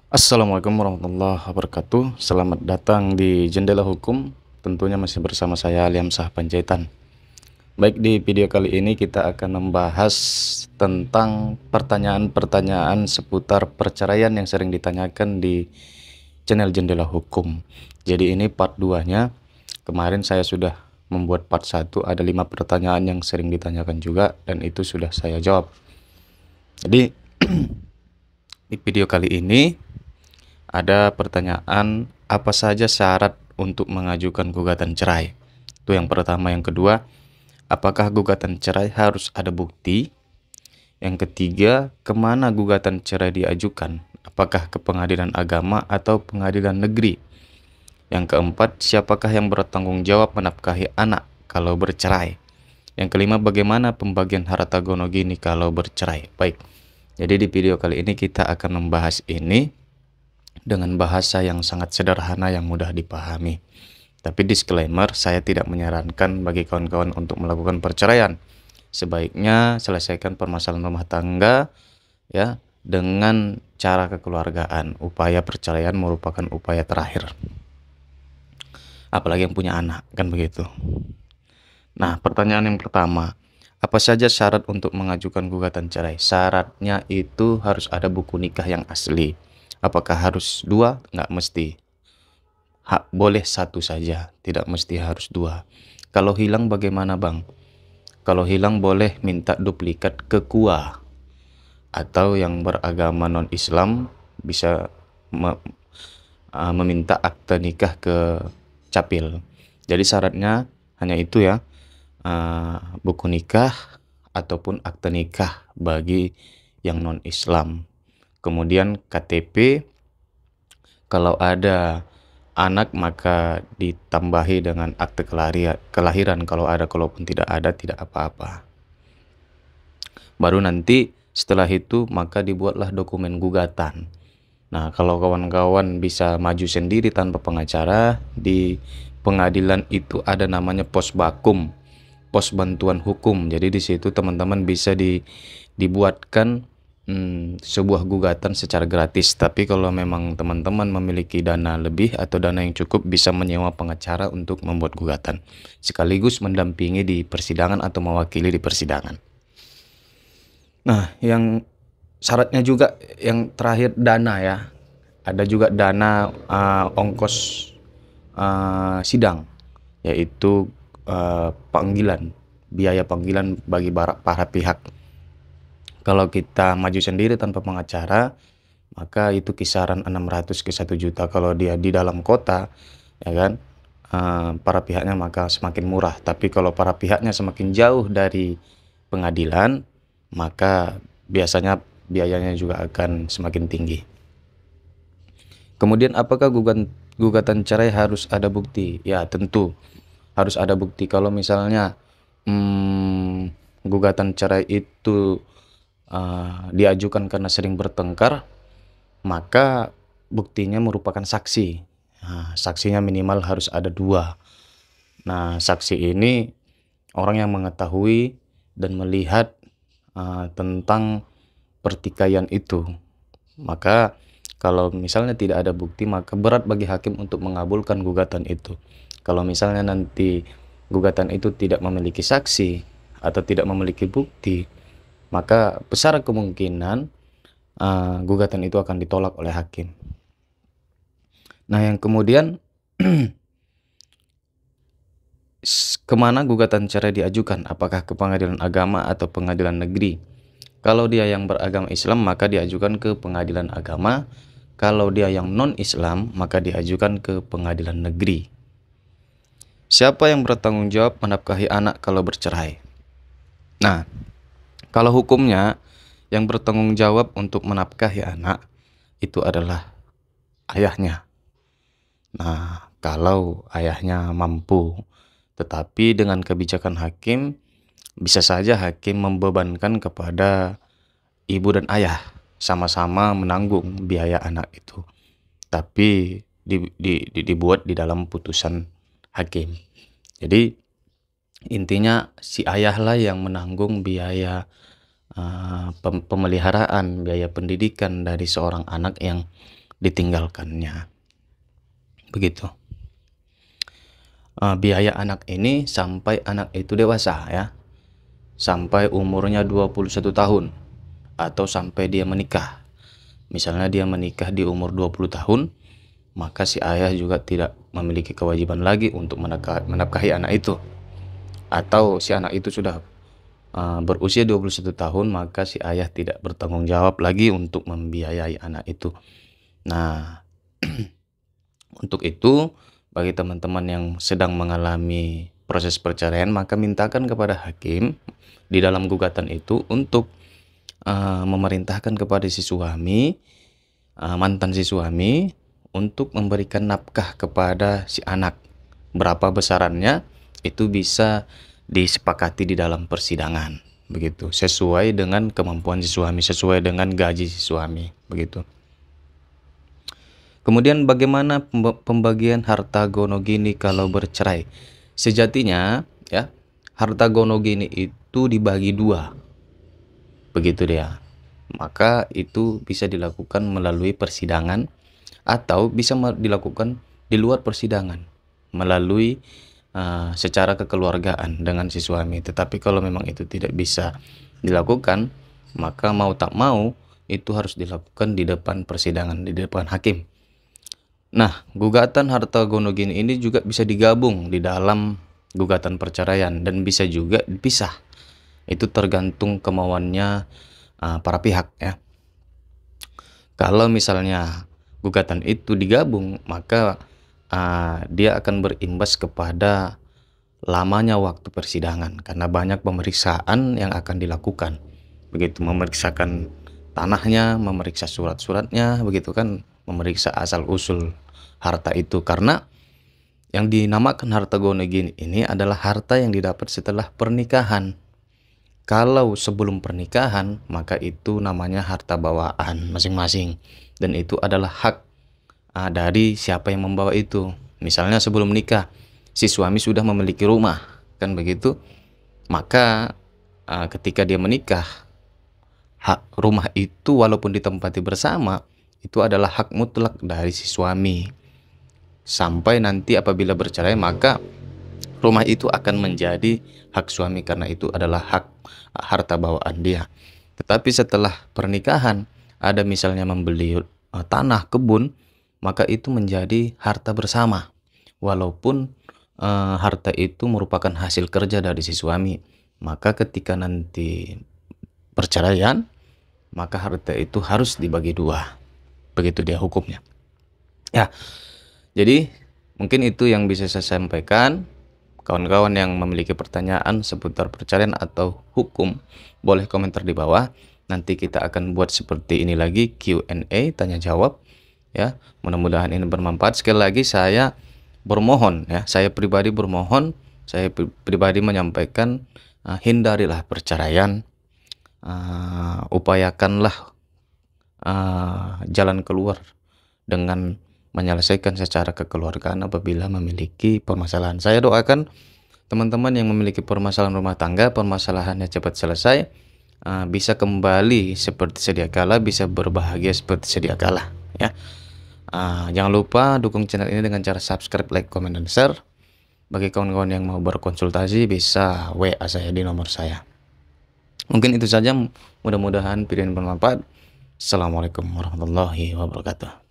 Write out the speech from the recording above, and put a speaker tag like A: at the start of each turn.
A: Assalamualaikum warahmatullahi wabarakatuh. Selamat datang di Jendela Hukum. Tentunya masih bersama saya Liam Sah Panjaitan. Baik, di video kali ini kita akan membahas tentang pertanyaan-pertanyaan seputar perceraian yang sering ditanyakan di channel Jendela Hukum. Jadi ini part 2-nya. Kemarin saya sudah membuat part 1, ada 5 pertanyaan yang sering ditanyakan juga, dan itu sudah saya jawab. Jadi di video kali ini ada pertanyaan, apa saja syarat untuk mengajukan gugatan cerai? Itu yang pertama. Yang kedua, apakah gugatan cerai harus ada bukti? Yang ketiga, kemana gugatan cerai diajukan? Apakah ke pengadilan agama atau pengadilan negeri? Yang keempat, siapakah yang bertanggung jawab menafkahi anak kalau bercerai? Yang kelima, bagaimana pembagian harta gono gini kalau bercerai? Baik, jadi di video kali ini kita akan membahas ini dengan bahasa yang sangat sederhana yang mudah dipahami. Tapi disclaimer, saya tidak menyarankan bagi kawan-kawan untuk melakukan perceraian. Sebaiknya selesaikan permasalahan rumah tangga ya dengan cara kekeluargaan. Upaya perceraian merupakan upaya terakhir. Apalagi yang punya anak, kan begitu. Nah, pertanyaan yang pertama, apa saja syarat untuk mengajukan gugatan cerai? Syaratnya itu harus ada buku nikah yang asli. Apakah harus 2? Nggak mesti. Boleh 1 saja, tidak mesti harus 2. Kalau hilang bagaimana, Bang? Kalau hilang boleh minta duplikat ke KUA, atau yang beragama non-Islam bisa meminta akte nikah ke Capil. Jadi syaratnya hanya itu ya, buku nikah ataupun akte nikah bagi yang non-Islam. Kemudian KTP, kalau ada anak maka ditambahi dengan akte kelahiran kalau ada, kalaupun tidak ada tidak apa-apa. Baru nanti setelah itu maka dibuatlah dokumen gugatan. Nah, kalau kawan-kawan bisa maju sendiri tanpa pengacara, di pengadilan itu ada namanya posbakum, pos bantuan hukum. Jadi di situ teman-teman bisa dibuatkan sebuah gugatan secara gratis. Tapi kalau memang teman-teman memiliki dana lebih atau dana yang cukup, bisa menyewa pengacara untuk membuat gugatan sekaligus mendampingi di persidangan atau mewakili di persidangan. Nah, yang syaratnya juga yang terakhir dana ya. Ada juga dana ongkos sidang, yaitu panggilan, biaya panggilan bagi para pihak. Kalau kita maju sendiri tanpa pengacara, maka itu kisaran 600 ke 1 juta. Kalau dia di dalam kota, ya kan, para pihaknya maka semakin murah. Tapi kalau para pihaknya semakin jauh dari pengadilan, maka biasanya biayanya juga akan semakin tinggi. Kemudian apakah gugatan cerai harus ada bukti? Ya tentu harus ada bukti. Kalau misalnya gugatan cerai itu diajukan karena sering bertengkar, maka buktinya merupakan saksi. Nah, saksinya minimal harus ada 2. Nah, saksi ini orang yang mengetahui dan melihat tentang pertikaian itu. Maka kalau misalnya tidak ada bukti, maka berat bagi hakim untuk mengabulkan gugatan itu. Kalau misalnya nanti gugatan itu tidak memiliki saksi atau tidak memiliki bukti, maka besar kemungkinan gugatan itu akan ditolak oleh hakim. Nah, yang kemudian kemana gugatan cerai diajukan? Apakah ke pengadilan agama atau pengadilan negeri? Kalau dia yang beragama Islam, maka diajukan ke pengadilan agama. Kalau dia yang non-Islam, maka diajukan ke pengadilan negeri. Siapa yang bertanggung jawab menafkahi anak kalau bercerai? Nah, kalau hukumnya yang bertanggung jawab untuk menafkahi anak itu adalah ayahnya. Nah, kalau ayahnya mampu, tetapi dengan kebijakan hakim, bisa saja hakim membebankan kepada ibu dan ayah sama-sama menanggung biaya anak itu. Tapi dibuat di dalam putusan hakim. Jadi intinya si ayahlah yang menanggung biaya pemeliharaan, biaya pendidikan dari seorang anak yang ditinggalkannya. Begitu. Biaya anak ini sampai anak itu dewasa ya. Sampai umurnya 21 tahun atau sampai dia menikah. Misalnya dia menikah di umur 20 tahun, maka si ayah juga tidak memiliki kewajiban lagi untuk menafkahi anak itu. Atau si anak itu sudah berusia 21 tahun, maka si ayah tidak bertanggung jawab lagi untuk membiayai anak itu. Nah, untuk itu bagi teman-teman yang sedang mengalami proses perceraian, maka mintakan kepada hakim di dalam gugatan itu untuk memerintahkan kepada si suami, mantan si suami, untuk memberikan nafkah kepada si anak. Berapa besarannya itu bisa disepakati di dalam persidangan, begitu, sesuai dengan kemampuan si suami, sesuai dengan gaji si suami, begitu. Kemudian bagaimana pembagian harta gonogini kalau bercerai? Sejatinya ya, harta gonogini itu dibagi dua, begitu dia. Maka itu bisa dilakukan melalui persidangan atau bisa dilakukan di luar persidangan melalui secara kekeluargaan dengan si suami. Tetapi kalau memang itu tidak bisa dilakukan, maka mau tak mau itu harus dilakukan di depan persidangan, di depan hakim. Nah, gugatan harta gonogini ini juga bisa digabung di dalam gugatan perceraian dan bisa juga dipisah. Itu tergantung kemauannya para pihak ya. Kalau misalnya gugatan itu digabung, maka dia akan berimbas kepada lamanya waktu persidangan karena banyak pemeriksaan yang akan dilakukan, begitu, memeriksakan tanahnya, memeriksa surat-suratnya, begitu kan, memeriksa asal usul harta itu, karena yang dinamakan harta gonogini ini adalah harta yang didapat setelah pernikahan. Kalau sebelum pernikahan, maka itu namanya harta bawaan masing-masing dan itu adalah hak dari siapa yang membawa itu. Misalnya sebelum nikah si suami sudah memiliki rumah, kan begitu, maka ketika dia menikah, hak rumah itu walaupun ditempati bersama itu adalah hak mutlak dari si suami. Sampai nanti apabila bercerai, maka rumah itu akan menjadi hak suami karena itu adalah hak harta bawaan dia. Tetapi setelah pernikahan, ada misalnya membeli tanah, kebun, maka itu menjadi harta bersama. Walaupun harta itu merupakan hasil kerja dari si suami, maka ketika nanti perceraian, maka harta itu harus dibagi dua. Begitu dia hukumnya. Ya, jadi mungkin itu yang bisa saya sampaikan. Kawan-kawan yang memiliki pertanyaan seputar perceraian atau hukum, boleh komentar di bawah. Nanti kita akan buat seperti ini lagi, Q&A, tanya jawab. Ya, mudah-mudahan ini bermanfaat. Sekali lagi saya bermohon ya, saya pribadi bermohon, saya pribadi menyampaikan, hindarilah perceraian, upayakanlah jalan keluar dengan menyelesaikan secara kekeluargaan apabila memiliki permasalahan. Saya doakan teman-teman yang memiliki permasalahan rumah tangga, permasalahannya cepat selesai, bisa kembali seperti sedia kala, bisa berbahagia seperti sedia kala ya. Jangan lupa dukung channel ini dengan cara subscribe, like, komen, dan share. Bagi kawan-kawan yang mau berkonsultasi bisa WA saya di nomor saya. Mungkin itu saja, mudah-mudahan video ini bermanfaat. Assalamualaikum warahmatullahi wabarakatuh.